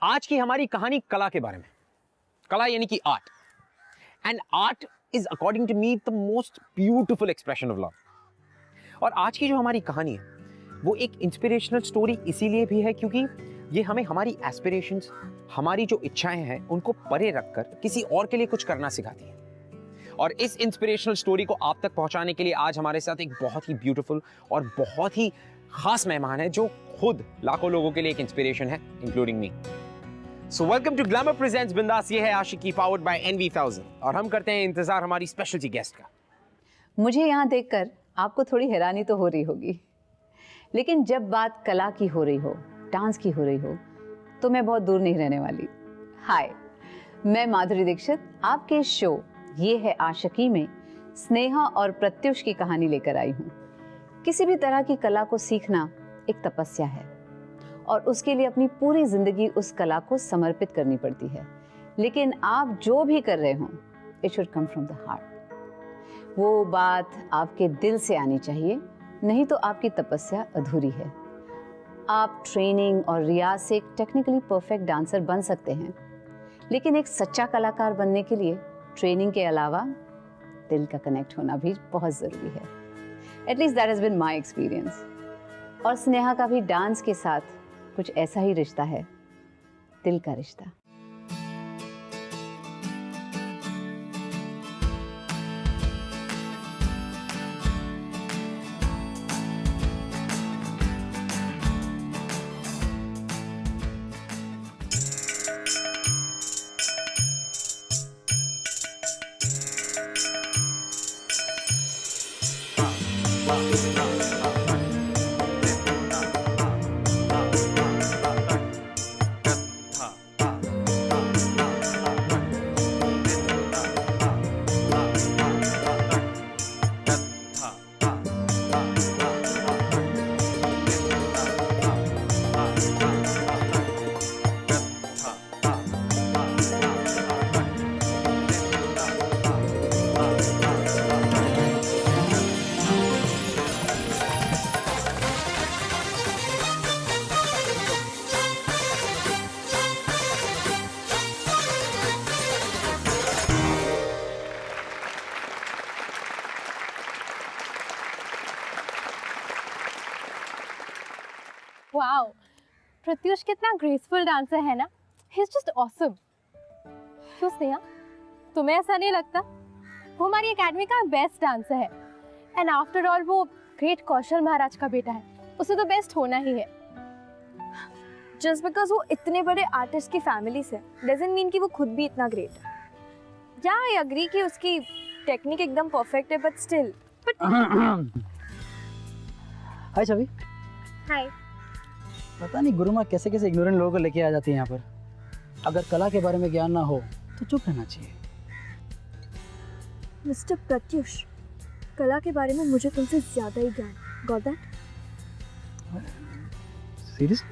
आज की हमारी कहानी कला के बारे में। कला यानी कि art. And art is according to me the most beautiful expression of love. और आज की जो हमारी कहानी है वो एक इंस्पिरेशनल स्टोरी इसीलिए भी है क्योंकि ये हमें हमारी एस्पिरेशंस, हमारी जो इच्छाएं हैं उनको परे रखकर किसी और के लिए कुछ करना सिखाती है। और इस इंस्पिरेशनल स्टोरी को आप तक पहुंचाने के लिए आज हमारे साथ एक बहुत ही ब्यूटीफुल और बहुत ही खास मेहमान है जो खुद लाखों लोगों के लिए एक इंस्पिरेशन है, including me. So welcome to Glamour presents Bindaas. ये है आशिकी पावर्ड बाय NV1000 और हम करते हैं इंतजार हमारी स्पेशलिटी गेस्ट का। मुझे यहाँ देखकर आपको थोड़ी हैरानी तो हो रही होगी, लेकिन जब बात कला की हो रही हो, डांस की हो रही हो, तो मैं बहुत दूर नहीं रहने वाली। हाय, मैं माधुरी दीक्षित आपके शो ये है आशिकी में स्नेहा और प्रत्युष की कहानी लेकर आई हूँ। किसी भी तरह की कला को सीखना एक तपस्या है और उसके लिए अपनी पूरी जिंदगी उस कला को समर्पित करनी पड़ती है। लेकिन आप जो भी कर रहे हो, it should come from the heart. वो बात आपके दिल से आनी चाहिए, नहीं तो आपकी तपस्या अधूरी है। आप ट्रेनिंग और रियाज से एक टेक्निकली परफेक्ट डांसर बन सकते हैं, लेकिन एक सच्चा कलाकार बनने के लिए ट्रेनिंग के अलावा दिल का कनेक्ट होना भी बहुत ज़रूरी है। At least that has been my experience. और स्नेहा का भी डांस के साथ कुछ ऐसा ही रिश्ता है, दिल का रिश्ता। वाओ, प्रत्युष कितना ग्रेसफुल डांसर है ना। He is just awesome. क्यों स्नेहा, तुम्हें ऐसा नहीं लगता? वो हमारी एकेडमी का बेस्ट डांसर है। एंड आफ्टर ऑल वो ग्रेट कौशल महाराज का बेटा है, उसे तो बेस्ट होना ही है। जस्ट बिकॉज वो इतने बड़े आर्टिस्ट की फैमिली से डजंट मीन कि वो खुद भी इतना ग्रेट है। या आई एग्री कि उसकी टेक्निक एकदम परफेक्ट है, बट स्टिल हाय छवि। हाय। पता नहीं गुरु माँ कैसे कैसे इग्नोरेंट लोगों को लेके आ जाती है यहाँ पर। अगर कला के बारे में ज्ञान ना हो तो चुप रहना चाहिए। मिस्टर प्रत्युष, कला के बारे में मुझे तुमसे ज्यादा ही ज्ञान। Got that? सीरियस?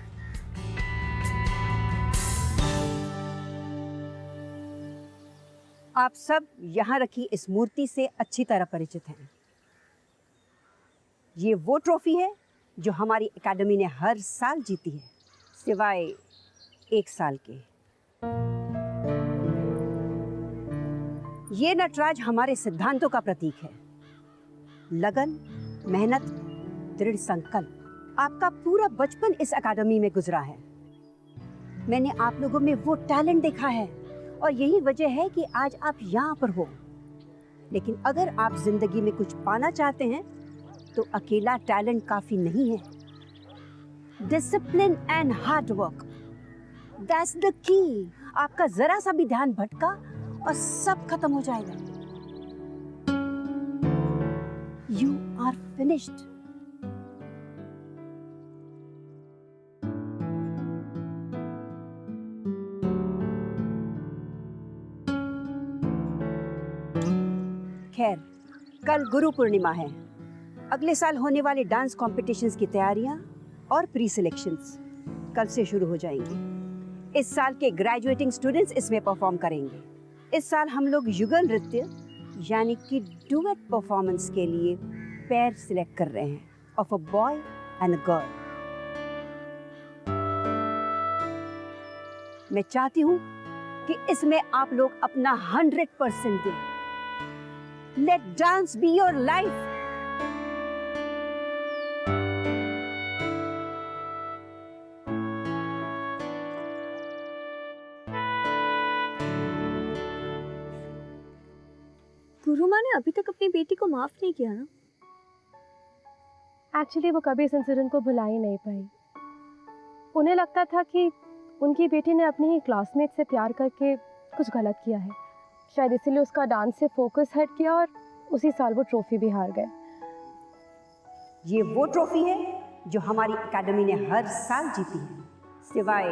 आप सब यहाँ रखी इस मूर्ति से अच्छी तरह परिचित हैं। ये वो ट्रॉफी है जो हमारी एकेडमी ने हर साल जीती है, सिवाय एक साल के। ये नटराज हमारे सिद्धांतों का प्रतीक है। लगन, मेहनत, दृढ़ संकल्प। आपका पूरा बचपन इस एकेडमी में गुजरा है। मैंने आप लोगों में वो टैलेंट देखा है और यही वजह है कि आज आप यहाँ पर हो। लेकिन अगर आप जिंदगी में कुछ पाना चाहते हैं तो अकेला टैलेंट काफी नहीं है। Discipline and hard work, that's the key. आपका जरा सा भी ध्यान भटका और सब खत्म हो जाएगा। You are finished. खैर, कल गुरु पूर्णिमा है। अगले साल होने वाले डांस कॉम्पिटिशन्स की तैयारियां और प्री सिलेक्शंस कल से शुरू हो जाएंगी। इस साल के ग्रेजुएटिंग स्टूडेंट्स इसमें परफॉर्म करेंगे। इस साल हम लोग युगल नृत्य यानी कि डुएट परफॉर्मेंस के लिए पेयर सिलेक्ट कर रहे हैं of a boy and a girl. मैं चाहती हूँ कि इसमें आप लोग अपना 100% दें। Let dance be your life. गुरु माँ ने अभी तक अपनी बेटी को माफ नहीं किया ना? एक्चुअली वो कभी इस इंसिडेंट को भुला ही नहीं पाई। उन्हें लगता था कि उनकी बेटी ने अपने ही क्लासमेट से प्यार करके कुछ गलत किया है, शायद इसीलिए उसका डांस से फोकस हट किया और उसी साल वो ट्रॉफी भी हार गए। ये वो ट्रॉफी है जो हमारी एकेडमी ने हर साल जीती है, सिवाय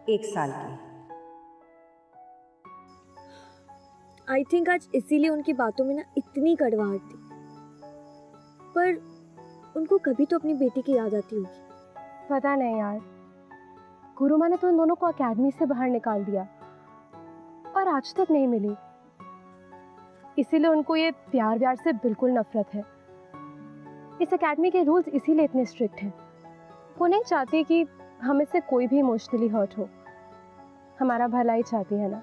1 साल की। आई थिंक आज इसीलिए उनकी बातों में ना इतनी कड़वाहट थी। पर उनको कभी तो अपनी बेटी की याद आती होगी। पता नहीं यार, गुरु माँ ने तो उन दोनों को एकेडमी से बाहर निकाल दिया और आज तक नहीं मिली। इसीलिए उनको ये प्यार व्यार से बिल्कुल नफरत है। इस एकेडमी के रूल्स इसीलिए इतने स्ट्रिक्ट हैं। वो नहीं चाहती कि हमें से कोई भी इमोशनली हर्ट हो। हमारा भला ही चाहती है ना।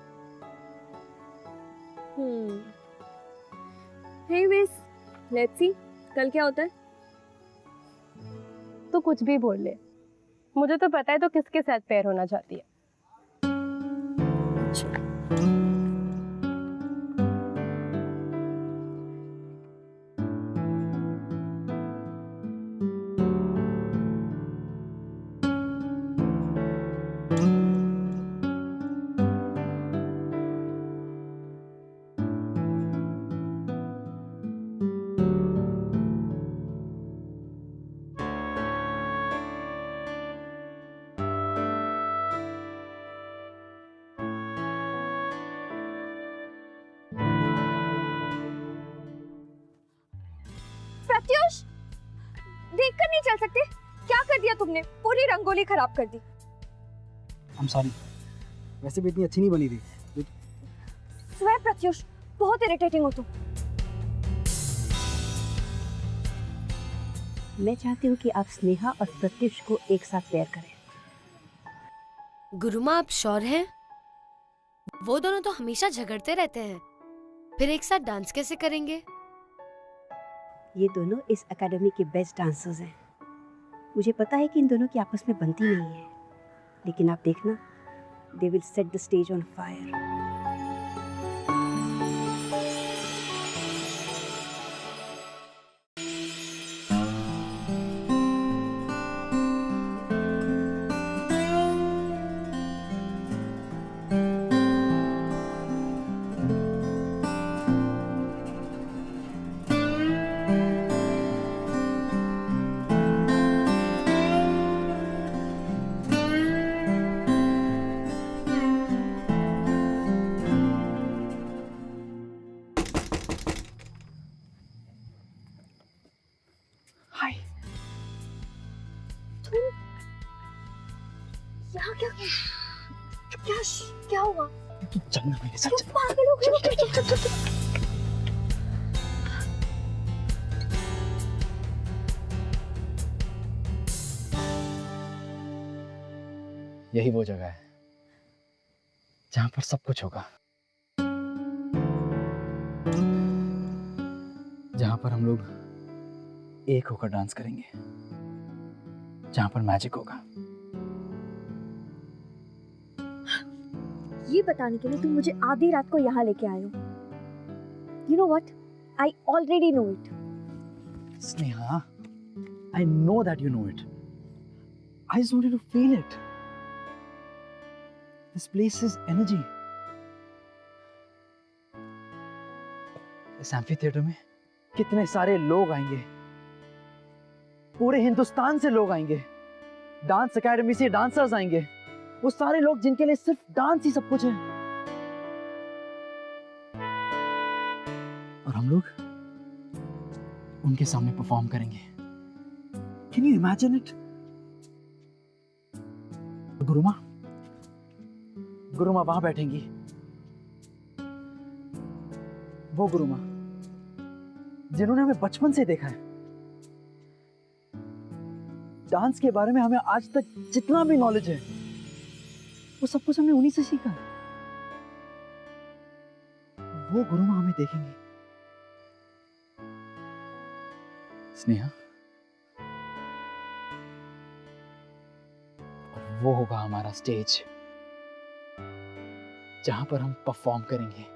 Anyways, let's see कल क्या होता है। तो कुछ भी बोल ले, मुझे तो पता है तो किसके साथ पैर होना चाहती है। प्रत्युष, देखकर नहीं चल सकते? क्या कर दिया तुमने? पूरी रंगोली खराब कर दी। I'm sorry, वैसे भी इतनी अच्छी नहीं बनी थी। स्वे प्रत्युष, बहुत इरिटेटिंग हो तुम। मैं चाहती हूँ कि आप स्नेहा और प्रत्युष को एक साथ पेयर करें। गुरुमा, आप श्योर हैं? वो दोनों तो हमेशा झगड़ते रहते हैं, फिर एक साथ डांस कैसे करेंगे? ये दोनों इस एकेडमी के बेस्ट डांसर्स हैं। मुझे पता है कि इन दोनों की आपस में बनती नहीं है, लेकिन आप देखना, they will set the stage on fire. क्या हुआ? तू चलना मेरे साथ। तुम पागल हो गए हो? यही वो जगह है जहां पर सब कुछ होगा, जहां पर हम लोग एक होकर डांस करेंगे, जहां पर मैजिक होगा। ये बताने के लिए तुम मुझे आधी रात को यहाँ लेके आए हो। You know what? I already know it. Sneha, I know that you know it. I just wanted to feel it. This place is energy. इस एम्फी थिएटर में कितने सारे लोग आएंगे, पूरे हिंदुस्तान से लोग आएंगे, डांस एकेडमी से डांसर्स आएंगे, वो सारे लोग जिनके लिए सिर्फ डांस ही सब कुछ है। और हम लोग उनके सामने परफॉर्म करेंगे। Can you imagine it? गुरुमा वहां बैठेंगी, वो गुरुमा जिन्होंने हमें बचपन से देखा है। डांस के बारे में हमें आज तक जितना भी नॉलेज है, वो सब कुछ हमने उन्हीं से सीखा। वो गुरु माँ हमें देखेंगे। स्नेहा, और वो होगा हमारा स्टेज जहां पर हम परफॉर्म करेंगे।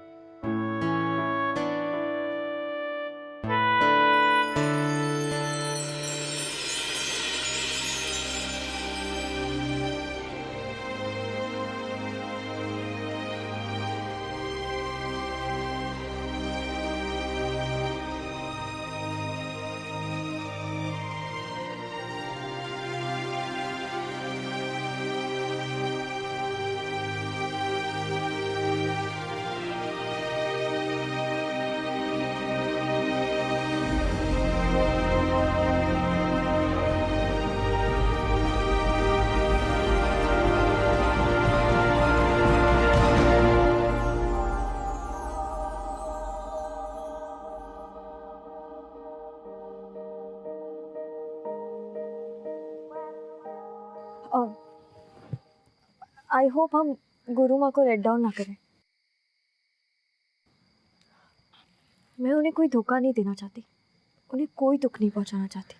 आई होप हम गुरु माँ को लेट डाउन ना करें। मैं उन्हें कोई धोखा नहीं देना चाहती, उन्हें कोई दुख नहीं पहुंचाना चाहती।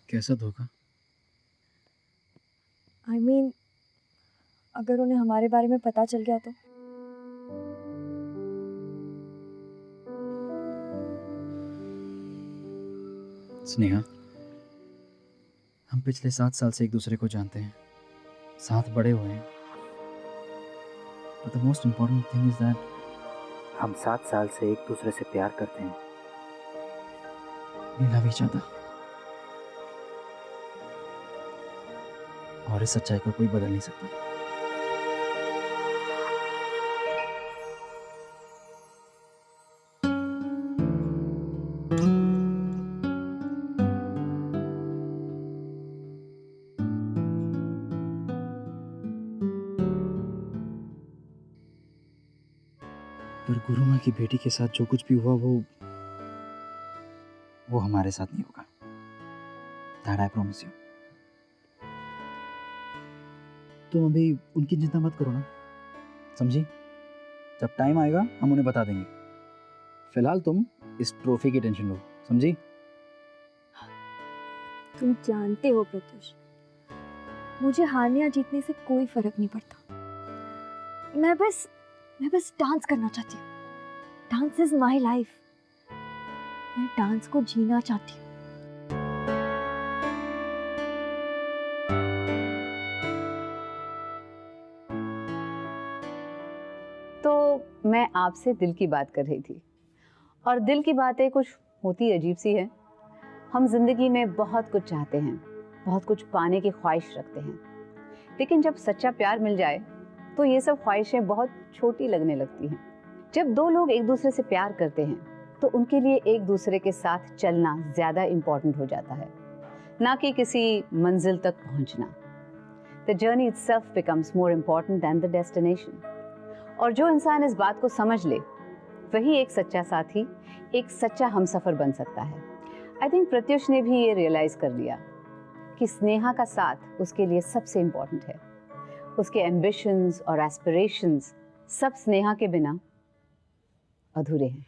कैसा धोखा? आई मीन, अगर उन्हें हमारे बारे में पता चल गया तो। स्नेहा, हम पिछले 7 साल से एक दूसरे को जानते हैं, साथ बड़े हुए हैं। But the most important thing is that हम 7 साल से एक दूसरे से प्यार करते हैं। We love each other। और इस सच्चाई को कोई बदल नहीं सकता। पर गुरु माँ की बेटी के साथ जो कुछ भी हुआ वो हमारे साथ नहीं होगा। That I promise you। तुम अभी उनकी चिंता मत करो ना, समझी? जब टाइम आएगा हम उन्हें बता देंगे। फिलहाल तुम इस ट्रॉफी की टेंशन लो, समझी? तुम जानते हो प्रत्युष, मुझे हारने या जीतने से कोई फर्क नहीं पड़ता। मैं बस डांस करना चाहती हूँ। Dance is my life. मैं डांस को जीना चाहती हूँ। तो मैं आपसे दिल की बात कर रही थी, और दिल की बातें कुछ होती अजीब सी है। हम जिंदगी में बहुत कुछ चाहते हैं, बहुत कुछ पाने की ख्वाहिश रखते हैं, लेकिन जब सच्चा प्यार मिल जाए तो ये सब ख्वाहिशें बहुत छोटी लगने लगती हैं। जब दो लोग एक दूसरे से प्यार करते हैं तो उनके लिए एक दूसरे के साथ चलना ज़्यादा इम्पोर्टेंट हो जाता है, ना कि किसी मंजिल तक पहुंचना। The journey itself becomes more important than the destination. और जो इंसान इस बात को समझ ले वही एक सच्चा साथी, एक सच्चा हमसफर बन सकता है। आई थिंक प्रत्युष ने भी ये रियलाइज कर लिया कि स्नेहा का साथ उसके लिए सबसे इम्पोर्टेंट है। उसके एम्बिशंस और एस्पिरेशंस सब स्नेहा के बिना अधूरे हैं।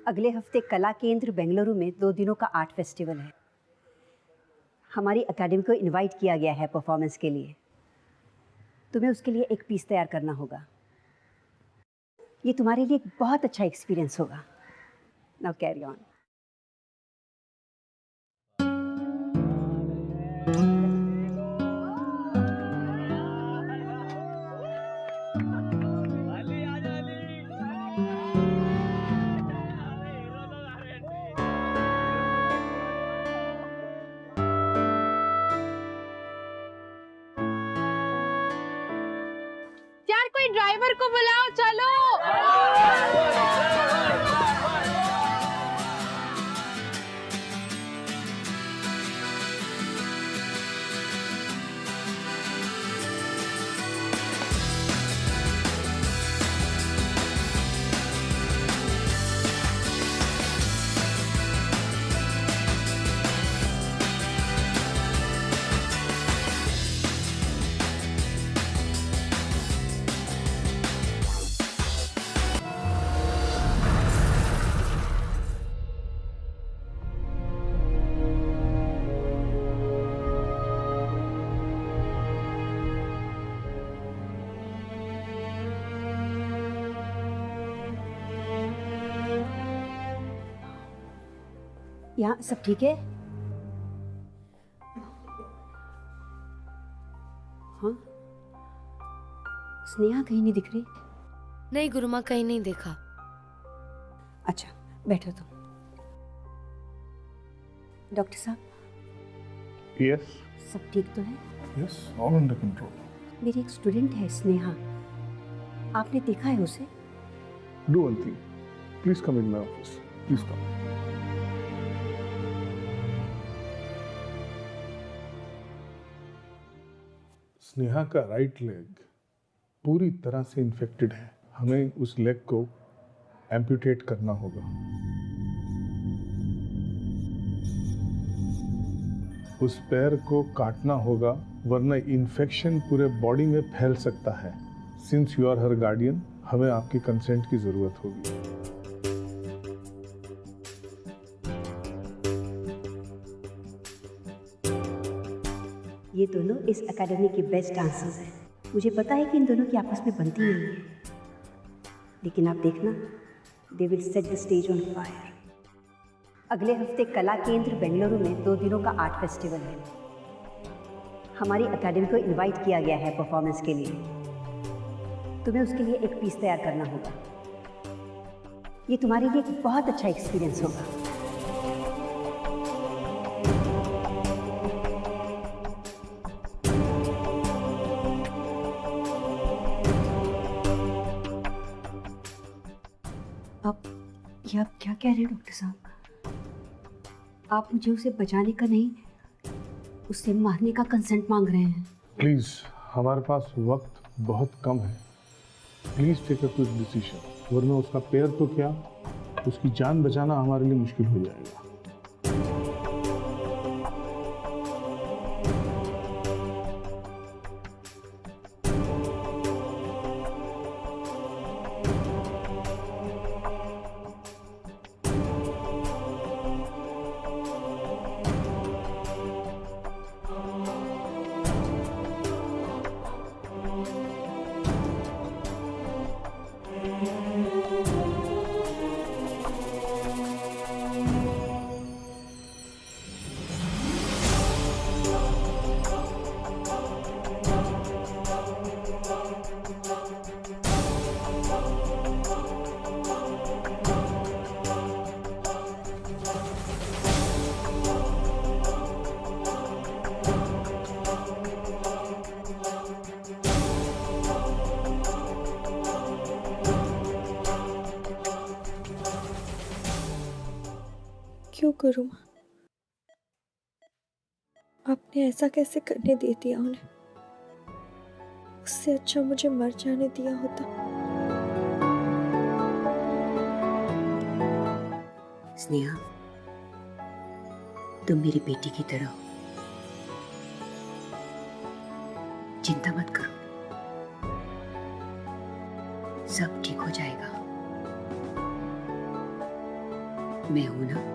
अगले हफ्ते कला केंद्र बेंगलुरु में 2 दिनों का आर्ट फेस्टिवल है। हमारी एकेडमी को इनवाइट किया गया है परफॉर्मेंस के लिए। तुम्हें उसके लिए एक पीस तैयार करना होगा। ये तुम्हारे लिए एक बहुत अच्छा एक्सपीरियंस होगा। Now carry on. यार कोई ड्राइवर को बुलाओ, चलो। यहाँ सब ठीक है? हाँ, स्नेहा कहीं नहीं दिख रही। नहीं गुरुमा, कहीं नहीं देखा। अच्छा बैठो तुम। डॉक्टर साहब, Yes, सब ठीक तो है? yes, all under control. मेरी एक स्टूडेंट है स्नेहा, आपने देखा है उसे? Do one thing. Please come in my office. Please come. Sneha का राइट लेग पूरी तरह से इन्फेक्टेड है। हमें उस लेग को एम्पुटेट करना होगा। उस पैर को काटना होगा, वरना इन्फेक्शन पूरे बॉडी में फैल सकता है। Since you are her guardian, हमें आपकी कंसेंट की जरूरत होगी। ये दोनों इस एकेडमी के बेस्ट डांसर्स हैं। मुझे पता है कि इन दोनों की आपस में बनती नहीं है, लेकिन आप देखना, they will set the stage on fire. अगले हफ्ते कला केंद्र बेंगलुरु में 2 दिनों का आर्ट फेस्टिवल है। हमारी एकेडमी को इनवाइट किया गया है परफॉर्मेंस के लिए। तुम्हें उसके लिए एक पीस तैयार करना होगा। ये तुम्हारे लिए एक बहुत अच्छा एक्सपीरियंस होगा। आप क्या कह रहे हो डॉक्टर साहब? आप मुझे उसे बचाने का नहीं, उसे मारने का कंसेंट मांग रहे हैं। प्लीज, हमारे पास वक्त बहुत कम है। Please take a quick decision, वरना उसका पैर तो क्या, उसकी जान बचाना हमारे लिए मुश्किल हो जाएगा। क्यों करूं माँ? आपने ऐसा कैसे करने दे दिया उन्हें? उससे अच्छा मुझे मर जाने दिया होता। स्नेहा, तुम मेरी बेटी की तरह हो। चिंता मत करो, सब ठीक हो जाएगा। मैं हूं ना।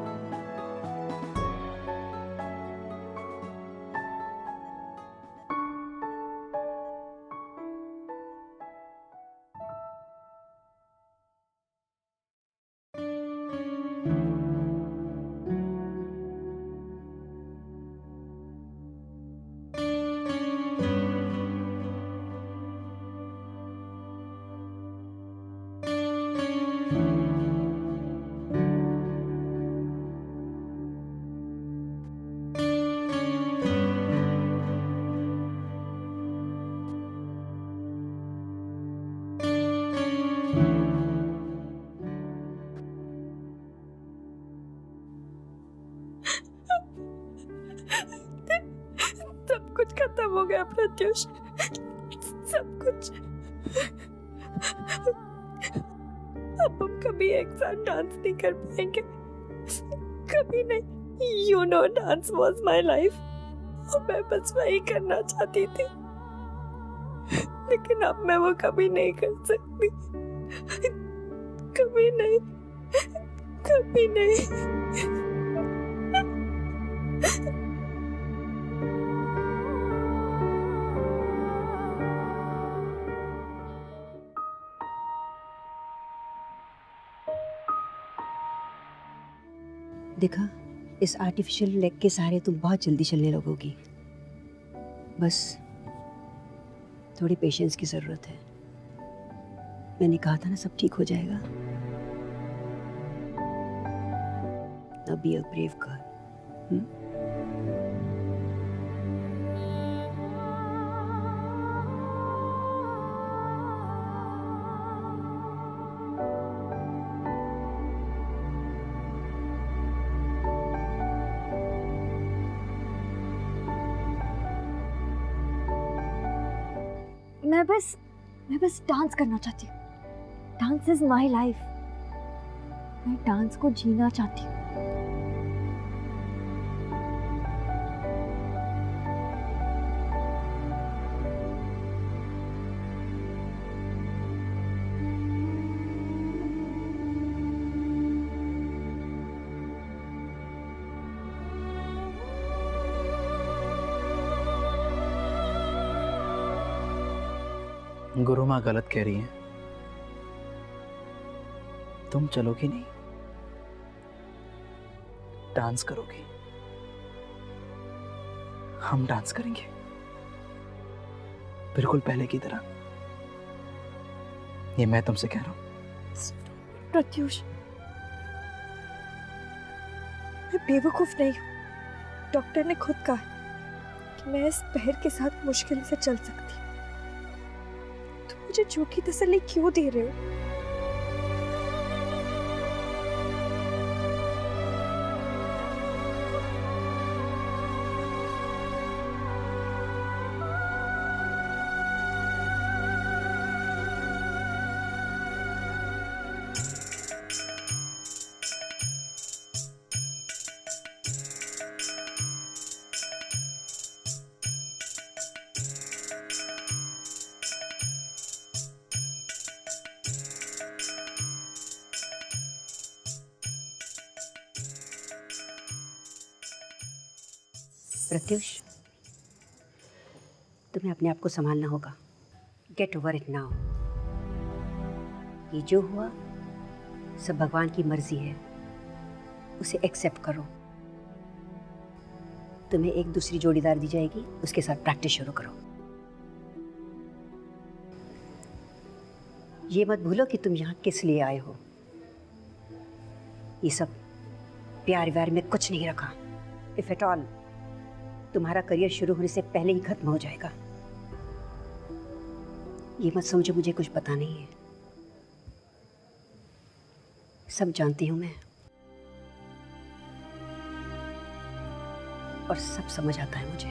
सब कुछ खत्म हो गया प्रत्युष, सब कुछ। अब हम कभी एक साथ डांस नहीं कर पाएंगे, कभी नहीं। You know dance was my life और मैं बस वही करना चाहती थी, लेकिन अब मैं वो कभी नहीं कर सकती, कभी नहीं, कभी नहीं। देखा, इस आर्टिफिशियल लेग के सहारे तुम बहुत जल्दी चलने लगोगी। बस थोड़ी पेशेंस की जरूरत है। मैंने कहा था ना, सब ठीक हो जाएगा। Now be a brave girl. मैं बस डांस करना चाहती हूँ। Dance is my life. मैं डांस को जीना चाहती हूँ। गुरु माँ गलत कह रही हैं। तुम चलोगी नहीं, डांस करोगी। हम डांस करेंगे बिल्कुल पहले की तरह। ये मैं तुमसे कह रहा हूं। प्रत्युष, मैं बेवकूफ नहीं हूं। डॉक्टर ने खुद कहा कि मैं इस पैर के साथ मुश्किल से चल सकती हूँ। तुम मुझे झूठी तसल्ली क्यों दे रहे हो? प्रत्युष, तुम्हें अपने आप को संभालना होगा। Get over it now. ये जो हुआ सब भगवान की मर्जी है, उसे एक्सेप्ट करो। तुम्हें एक दूसरी जोड़ीदार दी जाएगी, उसके साथ प्रैक्टिस शुरू करो। ये मत भूलो कि तुम यहाँ किस लिए आए हो। ये सब प्यार व्यार में कुछ नहीं रखा। इफ एट ऑल, तुम्हारा करियर शुरू होने से पहले ही खत्म हो जाएगा। ये मत समझो मुझे कुछ पता नहीं है। सब जानती हूं मैं, और सब समझ आता है मुझे।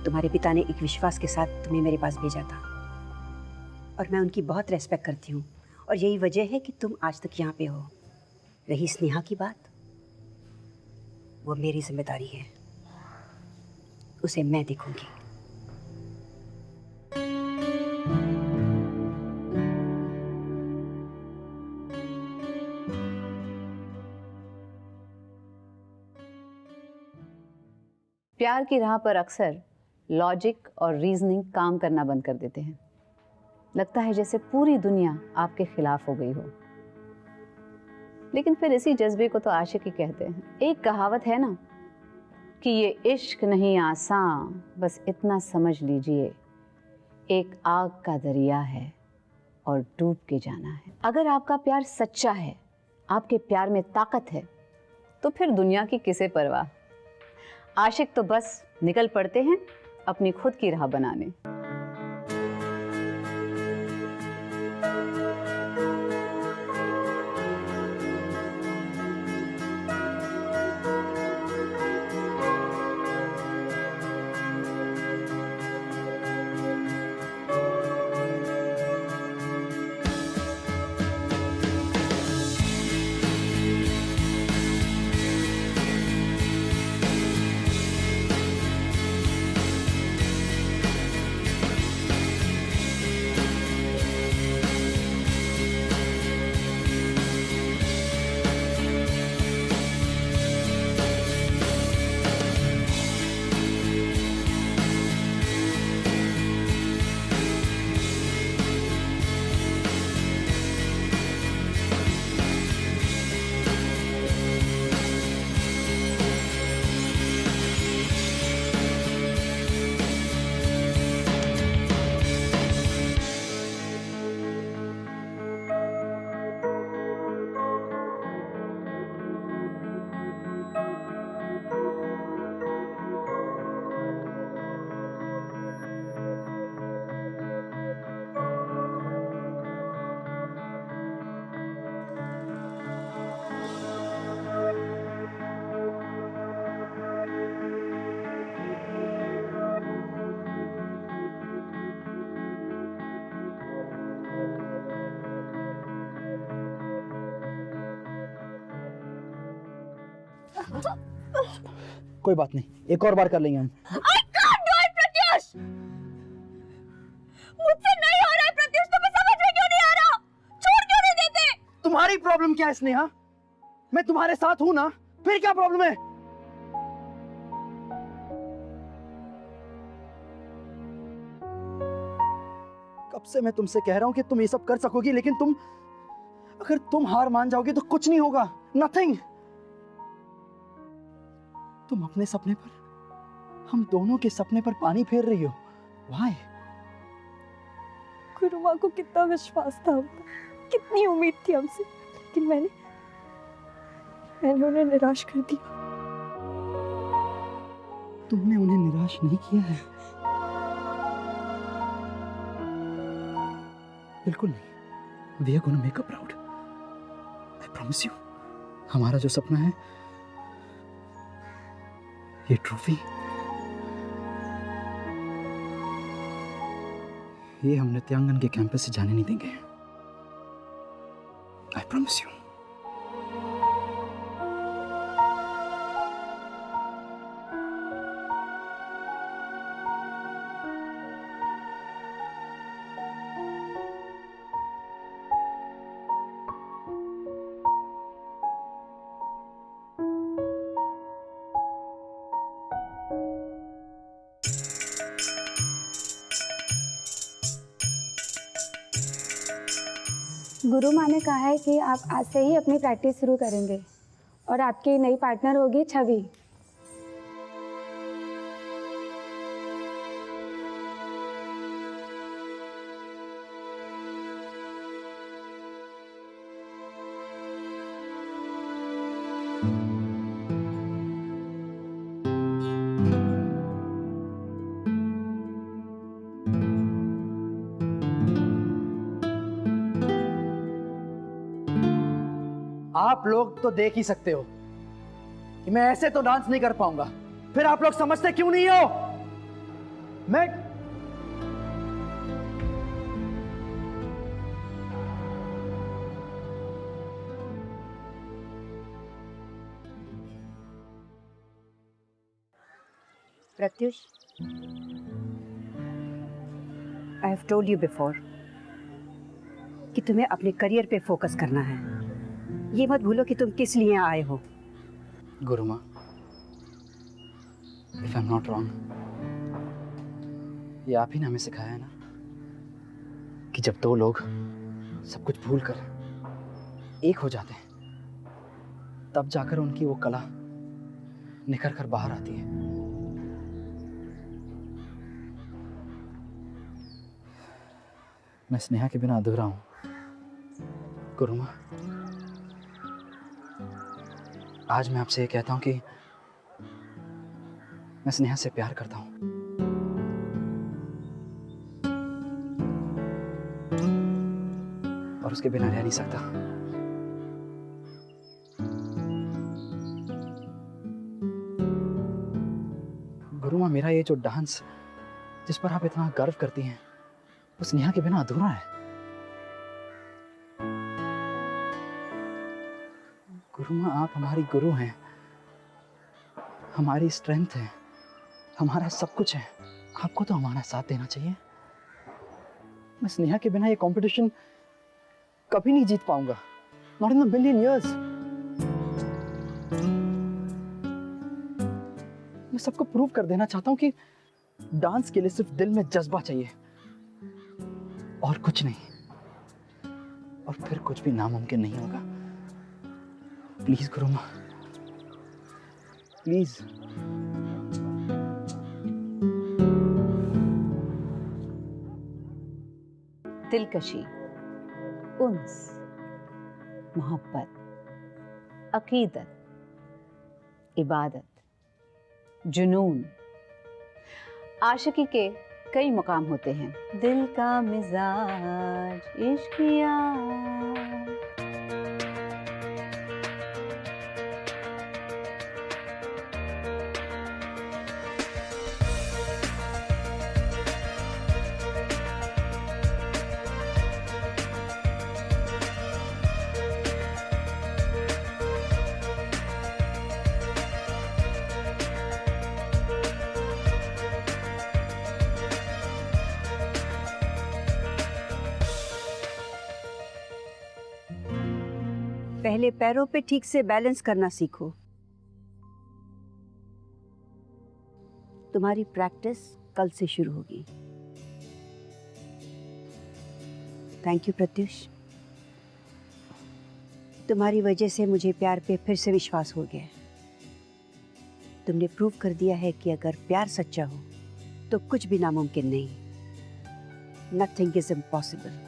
तुम्हारे पिता ने एक विश्वास के साथ तुम्हें मेरे पास भेजा था, और मैं उनकी बहुत रेस्पेक्ट करती हूँ, और यही वजह है कि तुम आज तक यहाँ पे हो। रही स्नेहा की बात, वो मेरी जिम्मेदारी है, उसे मैं देखूंगी। प्यार की राह पर अक्सर लॉजिक और रीजनिंग काम करना बंद कर देते हैं। लगता है जैसे पूरी दुनिया आपके खिलाफ हो गई हो। लेकिन फिर इसी जज्बे को तो आशिकी कहते हैं। एक कहावत है ना कि ये इश्क नहीं आसान, बस इतना समझ लीजिए एक आग का दरिया है और डूब के जाना है। अगर आपका प्यार सच्चा है, आपके प्यार में ताकत है, तो फिर दुनिया की किसे परवाह। आशिक तो बस निकल पड़ते हैं अपनी खुद की राह बनाने। कोई बात नहीं, एक और बार कर लेंगे हम। I can't do it, Pratyush! मुझसे नहीं हो रहा है प्रत्युष, तुम्हें समझ में क्यों नहीं आ रहा? छोड़ क्यों नहीं देते? तुम्हारी प्रॉब्लम क्या है स्नेहा? मैं तुम्हारे साथ हूं ना, फिर क्या प्रॉब्लम है? कब से मैं तुमसे कह रहा हूं कि तुम ये सब कर सकोगी, लेकिन अगर तुम हार मान जाओगे तो कुछ नहीं होगा, नथिंग। तुम अपने सपने पर, हम दोनों के सपने पर पानी फेर रही हो। Why? गुरुमा को कितना विश्वास था हम पर, कितनी उम्मीद थी हमसे, लेकिन मैंने उन्हें निराश कर दिया। तुमने उन्हें निराश नहीं किया है। बिल्कुल नहीं। We are gonna make her proud. I promise you. हमारा जो सपना है, ये ट्रॉफी, ये हम नित्यांगन के कैंपस से जाने नहीं देंगे। I promise you. गुरु माँ ने कहा है कि आप आज से ही अपनी प्रैक्टिस शुरू करेंगे और आपकी नई पार्टनर होगी छवि। आप लोग तो देख ही सकते हो कि मैं ऐसे तो डांस नहीं कर पाऊंगा, फिर आप लोग समझते क्यों नहीं हो? मैं Pratyush, I have told you before कि तुम्हें अपने करियर पे फोकस करना है। ये मत भूलो कि तुम किस लिए आए हो। गुरुमा, If I'm not wrong, ये आप ही ने हमें सिखाया है ना कि जब दो लोग सब कुछ भूल कर एक हो जाते हैं, तब जाकर उनकी वो कला निखर कर बाहर आती है। मैं स्नेहा के बिना अधूरा हूं गुरुमा। आज मैं आपसे ये कहता हूं कि मैं स्नेहा से प्यार करता हूं। और उसके बिना रह नहीं सकता। गुरुमा, मेरा ये जो डांस जिस पर आप इतना गर्व करती हैं, वो स्नेहा के बिना अधूरा है। गुरुमा, आप हमारी गुरु हैं, हमारी स्ट्रेंथ है, हमारा सब कुछ है। आपको तो हमारा साथ देना चाहिए। मैं स्नेहा के बिना ये कंपटीशन कभी नहीं जीत पाऊंगा, not in a billion years. मैं सबको प्रूव कर देना चाहता हूं कि डांस के लिए सिर्फ दिल में जज्बा चाहिए और कुछ नहीं, और फिर कुछ भी नामुमकिन नहीं होगा। Please गुरुमा, please. दिलकशी, उन्स, मोहब्बत, अकीदत, इबादत, जुनून, आशिकी के कई मुकाम होते हैं। दिल का मिजाज इश्किया। पहले पैरों पे ठीक से बैलेंस करना सीखो। तुम्हारी प्रैक्टिस कल से शुरू होगी। थैंक यू प्रत्युष, तुम्हारी वजह से मुझे प्यार पे फिर से विश्वास हो गया। तुमने प्रूव कर दिया है कि अगर प्यार सच्चा हो तो कुछ भी नामुमकिन नहीं। Nothing is impossible.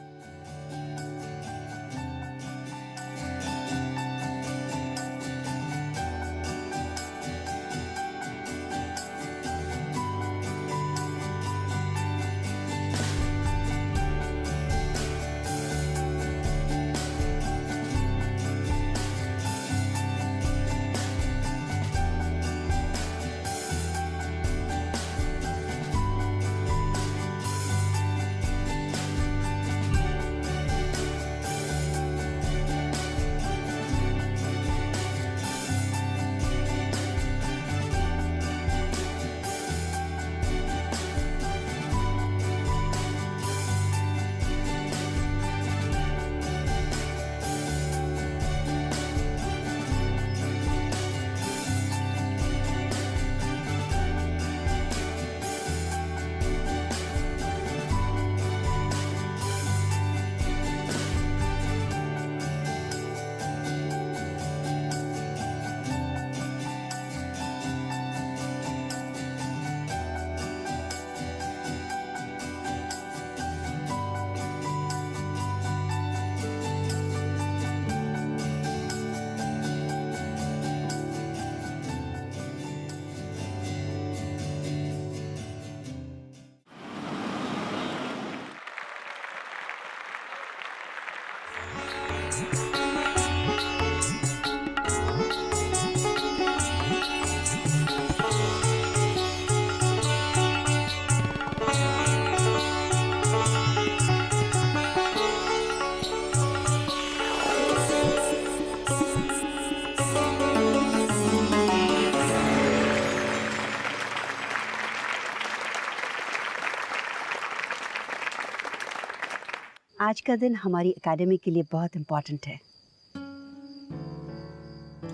आज का दिन हमारी एकेडमी के लिए बहुत इम्पोर्टेंट है,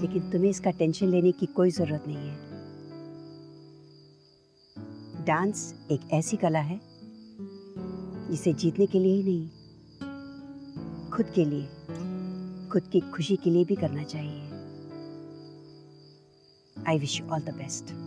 लेकिन तुम्हें इसका टेंशन लेने की कोई ज़रूरत नहीं है। डांस एक ऐसी कला है जिसे जीतने के लिए ही नहीं, खुद के लिए, खुद की खुशी के लिए भी करना चाहिए। I wish you all the best.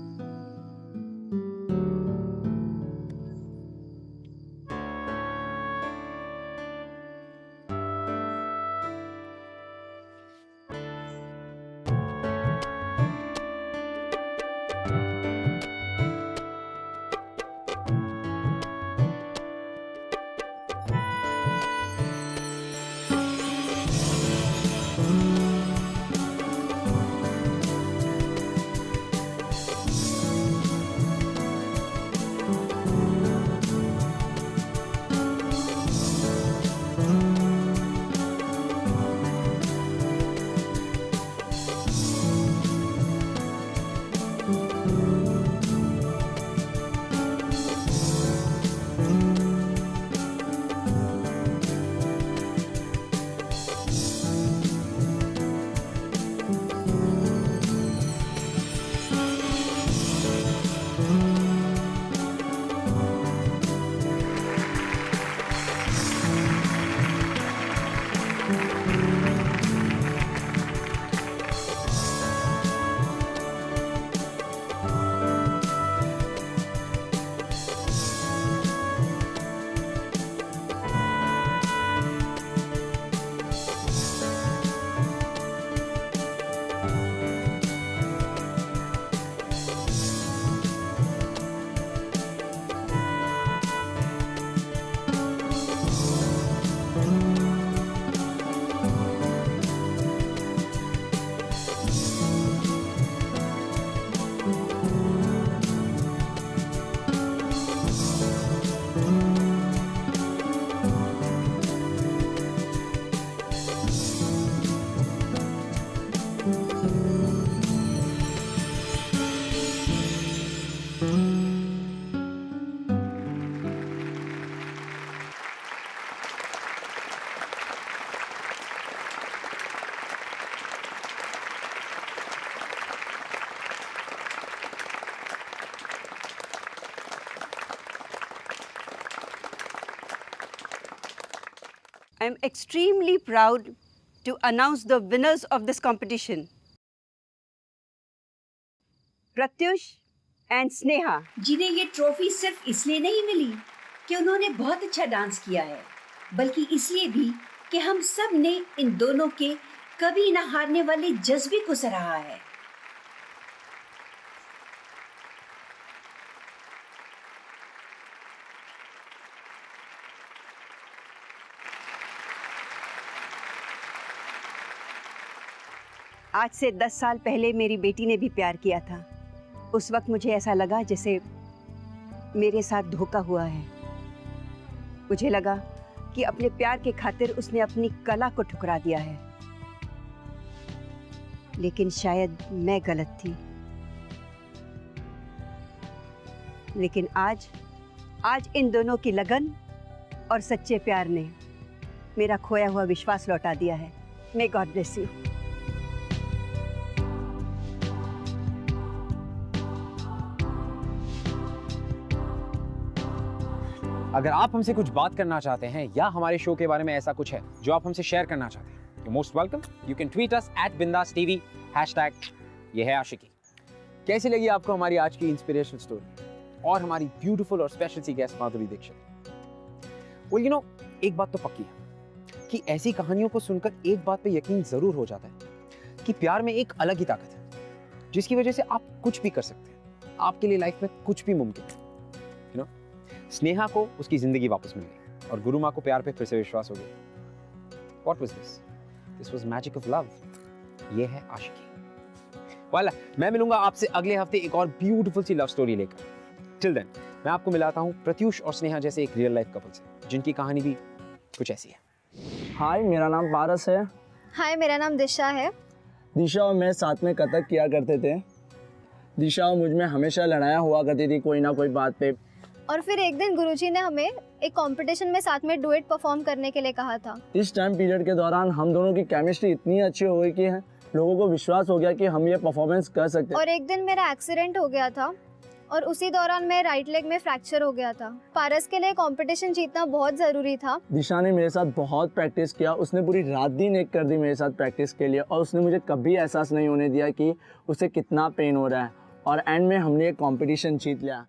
I am extremely proud to announce the winners of this competition. Pratyush and Sneha. जिन्हें ये ट्रॉफी सिर्फ इसलिए नहीं मिली कि उन्होंने बहुत अच्छा डांस किया है, बल्कि इसलिए भी कि हम सब ने इन दोनों के कभी ना हारने वाले जज्बे को सराहा है। आज से 10 साल पहले मेरी बेटी ने भी प्यार किया था। उस वक्त मुझे ऐसा लगा जैसे मेरे साथ धोखा हुआ है। मुझे लगा कि अपने प्यार के खातिर उसने अपनी कला को ठुकरा दिया है, लेकिन शायद मैं गलत थी। लेकिन आज इन दोनों की लगन और सच्चे प्यार ने मेरा खोया हुआ विश्वास लौटा दिया है। May God bless you. अगर आप हमसे कुछ बात करना चाहते हैं या हमारे शो के बारे में ऐसा कुछ है जो आप हमसे शेयर करना चाहते हैं, you most welcome. You can tweet us @BindasTV #ये है आशिकी। कैसी लगी आपको हमारी आज की इंस्पिरेशनल स्टोरी और हमारी ब्यूटीफुल और स्पेशल सी guest Madhuri Dixit? Well you know, एक बात तो पक्की है कि ऐसी कहानियों को सुनकर एक बात पे यकीन जरूर हो जाता है कि प्यार में एक अलग ही ताकत है जिसकी वजह से आप कुछ भी कर सकते हैं। आपके लिए लाइफ में कुछ भी मुमकिन है। यू नो, स्नेहा को उसकी जिंदगी वापस मिल गई और गुरु माँ को प्यार पे फिर से विश्वास हो गया। What was this? This was magic of love. ये है आशिकी। वाला, मैं मिलूंगा आपसे अगले हफ्ते एक और ब्यूटीफुल सी लव स्टोरी लेकर। Till then, मैं आपको मिलाता हूँ प्रत्युष और स्नेहा जैसे एक रियल लाइफ कपल से जिनकी कहानी भी कुछ ऐसी है। हाय, मेरा नाम पारस है। हाय, मेरा नाम दिशा है। दिशा और मैं साथ में कथक किया करते थे। दिशा और मुझ में हमेशा लड़ाइयाँ हुआ करती थी कोई ना कोई बात पे। और फिर एक दिन गुरुजी ने हमें एक कंपटीशन में साथ में डुएट परफॉर्म करने के लिए कहा था। इस टाइम पीरियड के दौरान हम दोनों की केमिस्ट्री इतनी अच्छी हो गई कि लोगों को विश्वास हो गया कि हम ये परफॉर्मेंस कर सकते हैं। और एक दिन मेरा एक्सीडेंट हो गया था और उसी दौरान मेरे राइट लेग में फ्रैक्चर हो गया था। पारस के लिए कंपटीशन जीतना बहुत ज़रूरी था। दिशा ने मेरे साथ बहुत प्रैक्टिस किया, उसने पूरी रात दिन एक कर दी मेरे साथ प्रैक्टिस के लिए, और उसने मुझे कभी एहसास नहीं होने दिया कि उसे कितना पेन हो रहा है, और एंड में हमने एक कंपटीशन जीत लिया।